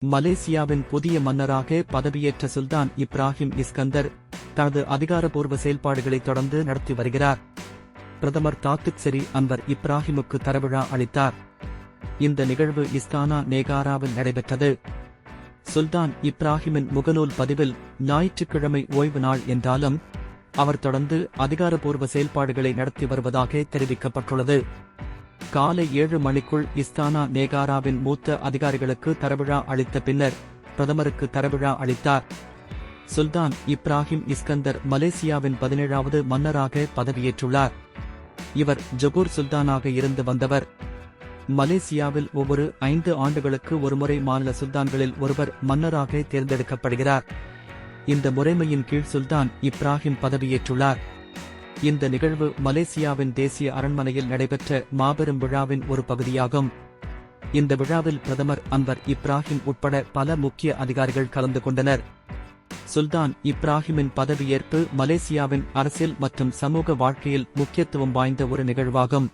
மலேசியாவின் புதிய மன்னராக பதவியேற்ற சுல்தான் இப்ராஹிம் இஸ்கந்தர் தனது அதிகாரப்பூர்வ செயல்பாடுகளை தொடர்ந்து நடத்தி வருகிறார். பிரதமர் தாத்துக் செரி அன்வர் இப்ராஹிமுக்கு தரவிழா அளித்தார். இந்த நிகழ்வு இஸ்தானா நேகாராவில் நடைபெற்றது. சுல்தான் இப்ராஹிமின் முகநூல் பதிவில் ஞாயிற்றுக்கிழமை ஓய்வு நாள் என்றாலும் அவர் தொடர்ந்து அதிகாரப்பூர்வ செயல்பாடுகளை நடத்தி வருவதாக தெரிவிக்கப்பட்டுள்ளது. காலை 7 மணிக்குள் இஸ்தானா நேகாராவின் மூத்த அதிகாரிகளுக்கு தரவிழா அளித்த பின்னர் பிரதமருக்கு தரவிழா அளித்தார். சுல்தான் இப்ராஹிம் இஸ்கந்தர் மலேசியாவின் 17வது மன்னராக பதவியேற்றுள்ளார். இவர் ஜொகூர் சுல்தானாக இருந்து வந்தவர். மலேசியாவில் ஒவ்வொரு 5 ஆண்டுகளுக்கு ஒருமுறை மாநில சுல்தான்களில் ஒருவர் மன்னராக தேர்ந்தெடுக்கப்படுகிறார். இந்த முறைமையின் கீழ் சுல்தான் இப்ராஹிம் பதவியேற்றுள்ளார். இந்த நிகழ்வு மலேசியாவின் தேசிய அரண்மனையில் நடைபெற்ற மாபெரும் விழாவின் ஒரு பகுதியாகும். இந்த விழாவில் பிரதமர் அன்வர் இப்ராஹிம் உட்பட பல முக்கிய அதிகாரிகள் கலந்து கொண்டனர். சுல்தான் இப்ராஹிமின் பதவியேற்பு மலேசியாவின் அரசியல் மற்றும் சமூக வாழ்க்கையில் முக்கியத்துவம் வாய்ந்த ஒரு நிகழ்வாகும்.